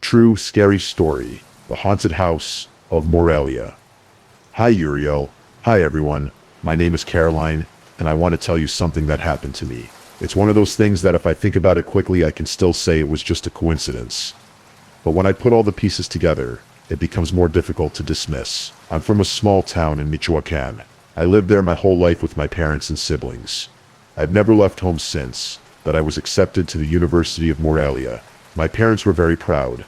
true scary story, The Haunted House of Morelia. Hi Uriel. Hi everyone. My name is Caroline, and I want to tell you something that happened to me. It's one of those things that if I think about it quickly, I can still say it was just a coincidence. But when I put all the pieces together, it becomes more difficult to dismiss. I'm from a small town in Michoacán. I lived there my whole life with my parents and siblings. I've never left home since, but I was accepted to the University of Morelia. My parents were very proud,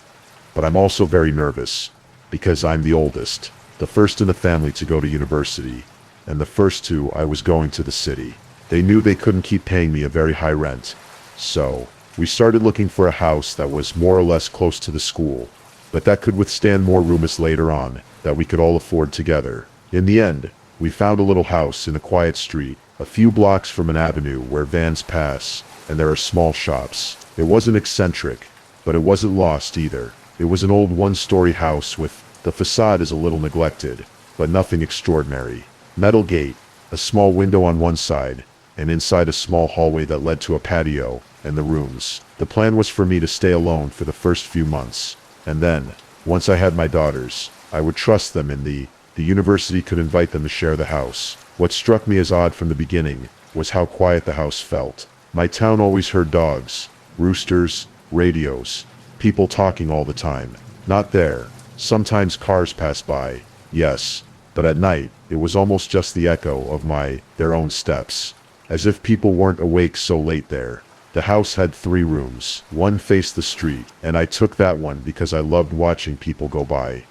but I'm also very nervous, because I'm the oldest, the first in the family to go to university, and the first two I was going to the city. They knew they couldn't keep paying me a very high rent, so we started looking for a house that was more or less close to the school, but that could withstand more rooms later on, that we could all afford together. In the end, we found a little house in a quiet street, a few blocks from an avenue where vans pass, and there are small shops. It wasn't eccentric, but it wasn't lost either. It was an old one-story house with, the facade is a little neglected, but nothing extraordinary. Metal gate, a small window on one side, and inside a small hallway that led to a patio and the rooms. The plan was for me to stay alone for the first few months, and then, once I had my daughters, I would trust them and the university could invite them to share the house. What struck me as odd from the beginning was how quiet the house felt. My town always heard dogs, roosters, radios, people talking all the time. Not there. Sometimes cars passed by, yes, but at night, it was almost just the echo of their own steps. As if people weren't awake so late there. The house had 3 rooms. One faced the street, and I took that one because I loved watching people go by.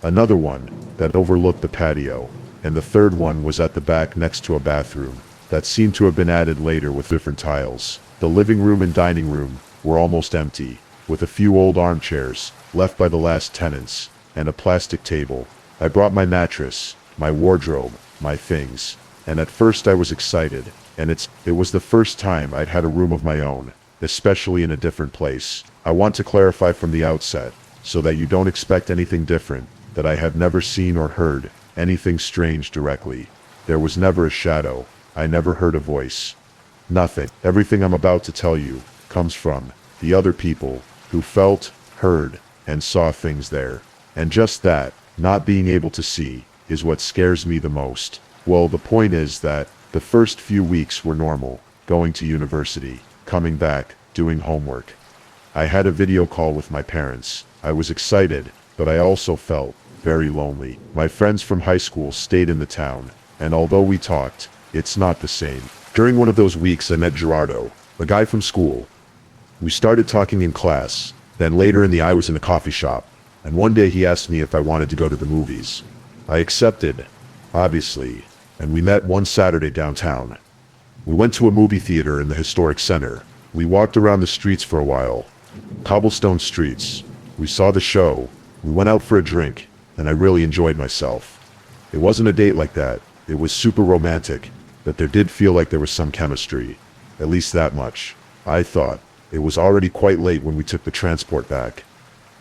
Another one that overlooked the patio, and the third one was at the back next to a bathroom that seemed to have been added later with different tiles. The living room and dining room were almost empty, with a few old armchairs left by the last tenants, and a plastic table. I brought my mattress, my wardrobe, my things, and at first I was excited, and it was the first time I'd had a room of my own, especially in a different place. I want to clarify from the outset, so that you don't expect anything different, that I have never seen or heard anything strange directly. There was never a shadow. I never heard a voice. Nothing. Everything I'm about to tell you comes from the other people who felt, heard, and saw things there. And just that, not being able to see, is what scares me the most. Well, the point is that the first few weeks were normal, going to university, coming back, doing homework. I had a video call with my parents. I was excited, but I also felt very lonely. My friends from high school stayed in the town, and although we talked, it's not the same. During one of those weeks I met Gerardo, a guy from school. We started talking in class, then later I was in a coffee shop, and one day he asked me if I wanted to go to the movies. I accepted, obviously, and we met one Saturday downtown. We went to a movie theater in the historic center. We walked around the streets for a while. Cobblestone streets. We saw the show. We went out for a drink, and I really enjoyed myself. It wasn't a date like that. It was super romantic, but there did feel like there was some chemistry. At least that much. I thought. It was already quite late when we took the transport back.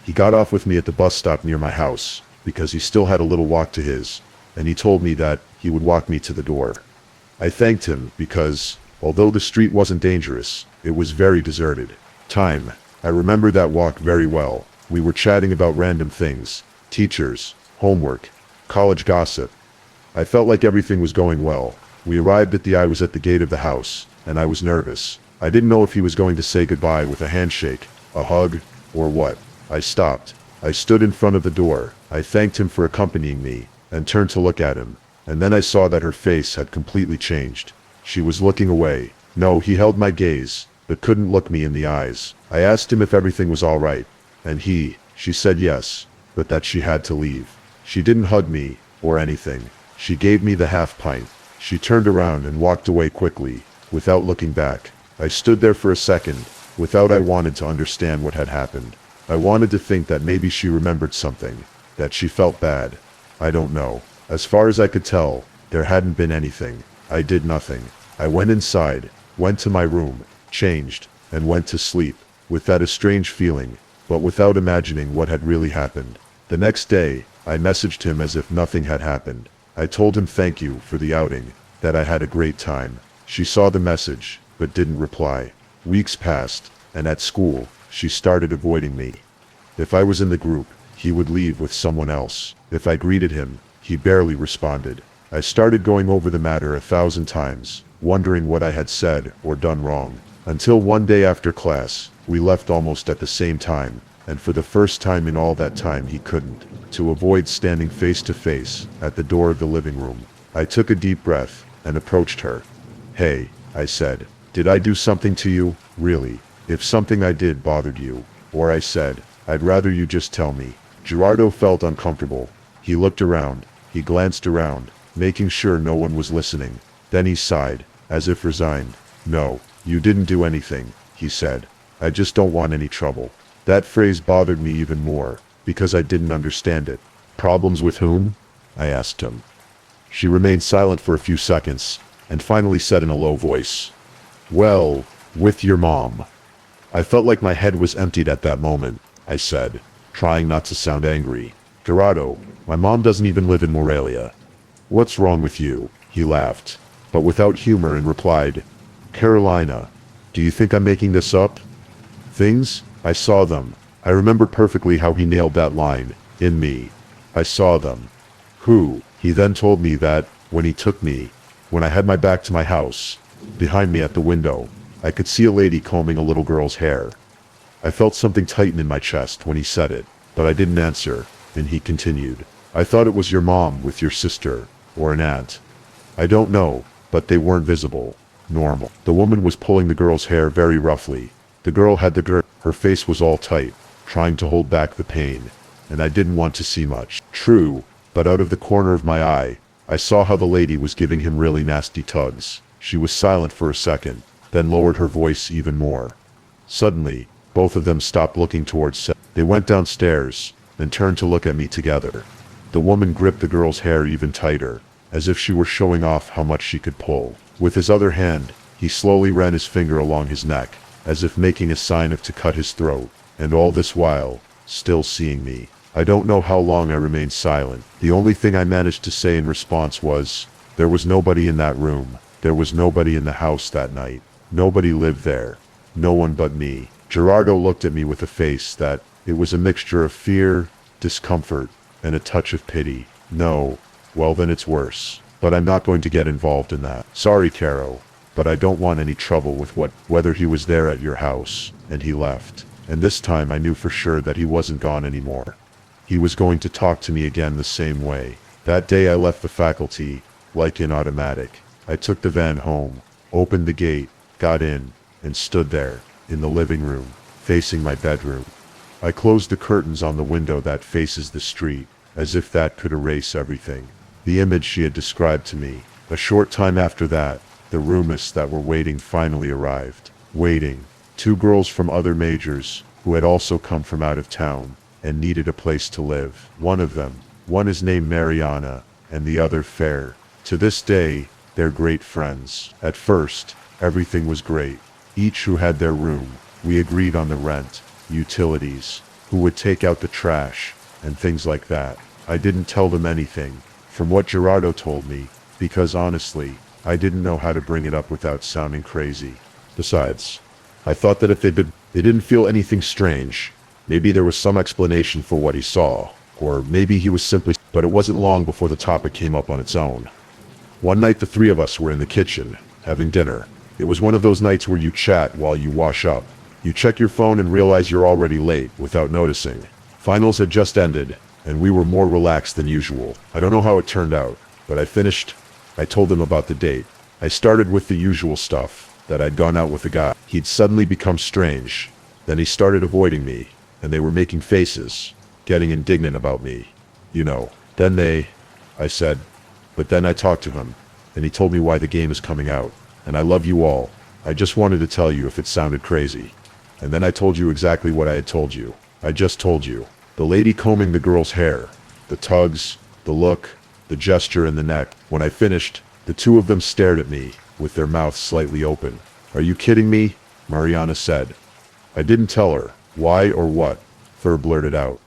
He got off with me at the bus stop near my house, because he still had a little walk to his, and he told me that he would walk me to the door. I thanked him because, although the street wasn't dangerous, it was very deserted. I remember that walk very well. We were chatting about random things, teachers, homework, college gossip. I felt like everything was going well. We arrived I was at the gate of the house, and I was nervous. I didn't know if he was going to say goodbye with a handshake, a hug, or what. I stopped. I stood in front of the door. I thanked him for accompanying me, and turned to look at him, and then I saw that her face had completely changed. She was looking away. No, he held my gaze, but couldn't look me in the eyes. I asked him if everything was all right, and she said yes, but that she had to leave. She didn't hug me, or anything. She gave me the half pint. She turned around and walked away quickly, without looking back. I stood there for a second, I wanted to understand what had happened. I wanted to think that maybe she remembered something, that she felt bad. I don't know. As far as I could tell, there hadn't been anything. I did nothing. I went inside, went to my room, changed, and went to sleep, with that a strange feeling, but without imagining what had really happened. The next day, I messaged him as if nothing had happened. I told him thank you for the outing, that I had a great time. She saw the message, but didn't reply. Weeks passed, and at school, she started avoiding me. If I was in the group, he would leave with someone else. If I greeted him, he barely responded. I started going over the matter 1,000 times, wondering what I had said or done wrong. Until one day after class, we left almost at the same time, and for the first time in all that time he couldn't. To avoid standing face to face at the door of the living room, I took a deep breath and approached her. "Hey," I said, "did I do something to you? Really? If something I did bothered you, or I said, I'd rather you just tell me." Gerardo felt uncomfortable. He looked around. He glanced around, making sure no one was listening. Then he sighed, as if resigned. "No, you didn't do anything," he said. "I just don't want any trouble." That phrase bothered me even more, because I didn't understand it. "Problems with whom?" I asked him. She remained silent for a few seconds, and finally said in a low voice, "Well, with your mom." I felt like my head was emptied at that moment. I said, trying not to sound angry, "Gerardo, my mom doesn't even live in Morelia." "What's wrong with you?" He laughed, but without humor, and replied, "Carolina, do you think I'm making this up?" Things, I saw them. I remembered perfectly how he nailed that line, "in me." I saw them. Who? He then told me that, when he took me, when I had my back to my house, behind me at the window, I could see a lady combing a little girl's hair. I felt something tighten in my chest when he said it, but I didn't answer, and he continued, "I thought it was your mom with your sister, or an aunt. I don't know, but they weren't visible. Normal." The woman was pulling the girl's hair very roughly. The girl had the girl. Her face was all tight, trying to hold back the pain, and I didn't want to see much. True, but out of the corner of my eye, I saw how the lady was giving him really nasty tugs. She was silent for a second, then lowered her voice even more. Suddenly, both of them stopped looking towards Seth. They went downstairs, then turned to look at me together. The woman gripped the girl's hair even tighter, as if she were showing off how much she could pull. With his other hand, he slowly ran his finger along his neck, as if making a sign of to cut his throat, and all this while, still seeing me. I don't know how long I remained silent. The only thing I managed to say in response was, "There was nobody in that room. There was nobody in the house that night. Nobody lived there. No one but me." Gerardo looked at me with a face that, it was a mixture of fear, discomfort, and a touch of pity. "No, well then it's worse. But I'm not going to get involved in that. Sorry, Caro, but I don't want any trouble with whether he was there at your house." And he left. And this time I knew for sure that he wasn't gone anymore. He was going to talk to me again the same way. That day I left the faculty, like in automatic. I took the van home, opened the gate, got in, and stood there, in the living room, facing my bedroom. I closed the curtains on the window that faces the street, as if that could erase everything. The image she had described to me. A short time after that, the roommates that were waiting finally arrived. Waiting. 2 girls from other majors, who had also come from out of town, and needed a place to live. One is named Mariana, and the other Fair. To this day, they're great friends. At first, everything was great. Each who had their room, we agreed on the rent, utilities, who would take out the trash, and things like that. I didn't tell them anything, from what Gerardo told me, because honestly, I didn't know how to bring it up without sounding crazy. Besides, I thought that if they didn't feel anything strange, maybe there was some explanation for what he saw, or maybe he was simply... But it wasn't long before the topic came up on its own. One night the 3 of us were in the kitchen, having dinner. It was one of those nights where you chat while you wash up. You check your phone and realize you're already late, without noticing. Finals had just ended, and we were more relaxed than usual. I don't know how it turned out, but I finished. I told them about the date. I started with the usual stuff, that I'd gone out with a guy. He'd suddenly become strange. Then he started avoiding me, and they were making faces, getting indignant about me. You know. Then I said, but then I talked to him, and he told me why the game is coming out. And I love you all. I just wanted to tell you if it sounded crazy. And then I told you exactly what I had told you. I just told you. The lady combing the girl's hair, the tugs, the look, the gesture in the neck. When I finished, the 2 of them stared at me, with their mouths slightly open. "Are you kidding me?" Mariana said. I didn't tell her. Why or what? Fur blurted out.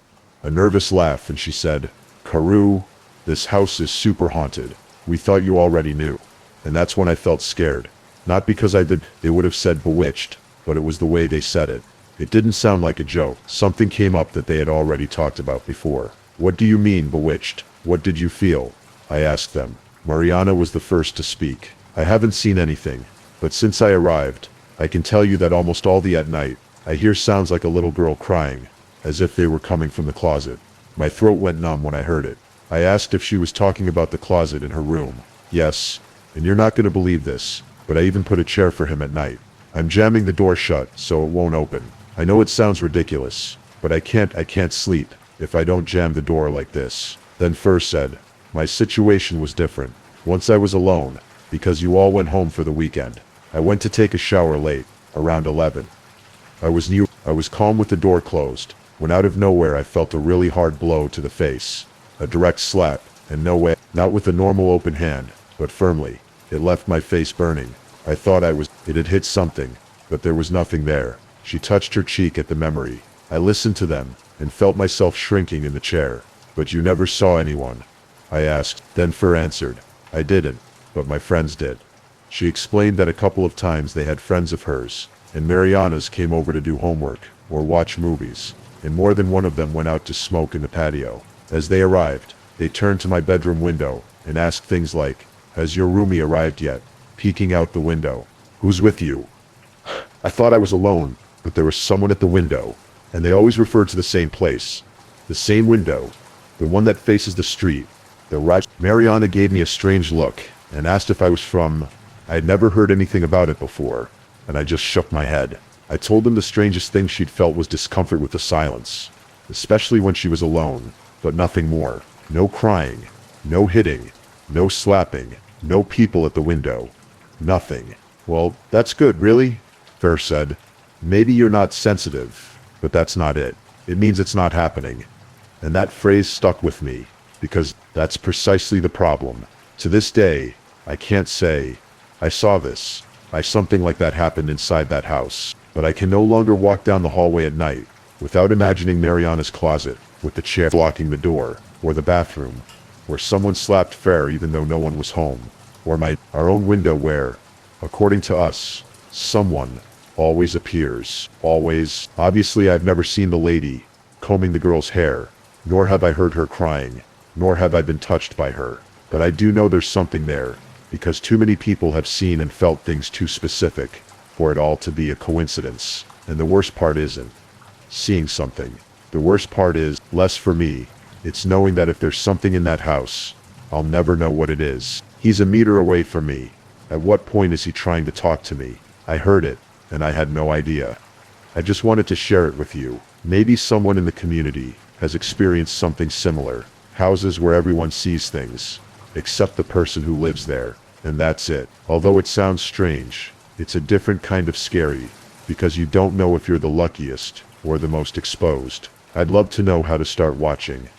A nervous laugh, and she said, "Carew, this house is super haunted. We thought you already knew." And that's when I felt scared. Not because they would have said bewitched, but it was the way they said it. It didn't sound like a joke. Something came up that they had already talked about before. What do you mean, bewitched? What did you feel? I asked them. Mariana was the first to speak. I haven't seen anything, but since I arrived, I can tell you that almost all the at night, I hear sounds like a little girl crying, as if they were coming from the closet. My throat went numb when I heard it. I asked if she was talking about the closet in her room. Yes, and you're not going to believe this, but I even put a chair for him at night. I'm jamming the door shut so it won't open. I know it sounds ridiculous, but I can't sleep if I don't jam the door like this. Then Fur said, my situation was different. Once I was alone, because you all went home for the weekend. I went to take a shower late, around 11. I was calm with the door closed, when out of nowhere I felt a really hard blow to the face. A direct slap, and no way, not with a normal open hand, but firmly. It left my face burning. I thought it had hit something, but there was nothing there. She touched her cheek at the memory. I listened to them, and felt myself shrinking in the chair. But you never saw anyone? I asked. Then Fur answered, I didn't, but my friends did. She explained that a couple of times they had friends of hers, and Mariana's came over to do homework, or watch movies, and more than one of them went out to smoke in the patio. As they arrived, they turned to my bedroom window, and asked things like, has your roomie arrived yet? Peeking out the window. Who's with you? I thought I was alone, but there was someone at the window, and they always referred to the same place. The same window, the one that faces the street. Mariana gave me a strange look, and asked if I was from. I had never heard anything about it before, and I just shook my head. I told them the strangest thing she'd felt was discomfort with the silence, especially when she was alone, but nothing more. No crying, no hitting, no slapping, no people at the window. Nothing. Well, that's good, really? Fair said. Maybe you're not sensitive, but that's not it. It means it's not happening. And that phrase stuck with me, because that's precisely the problem. To this day, I can't say, I saw this. Something like that happened inside that house. But I can no longer walk down the hallway at night without imagining Mariana's closet, with the chair blocking the door, or the bathroom, where someone slapped Fair even though no one was home, or our own window where, according to us, someone always appears. Always. Obviously, I've never seen the lady combing the girl's hair, nor have I heard her crying, nor have I been touched by her. But I do know there's something there, because too many people have seen and felt things too specific for it all to be a coincidence. And the worst part isn't seeing something. The worst part is, less for me, it's knowing that if there's something in that house, I'll never know what it is. He's a meter away from me. At what point is he trying to talk to me? I heard it, and I had no idea. I just wanted to share it with you. Maybe someone in the community has experienced something similar. Houses where everyone sees things, except the person who lives there. And that's it. Although it sounds strange, it's a different kind of scary, because you don't know if you're the luckiest or the most exposed. I'd love to know how to start watching.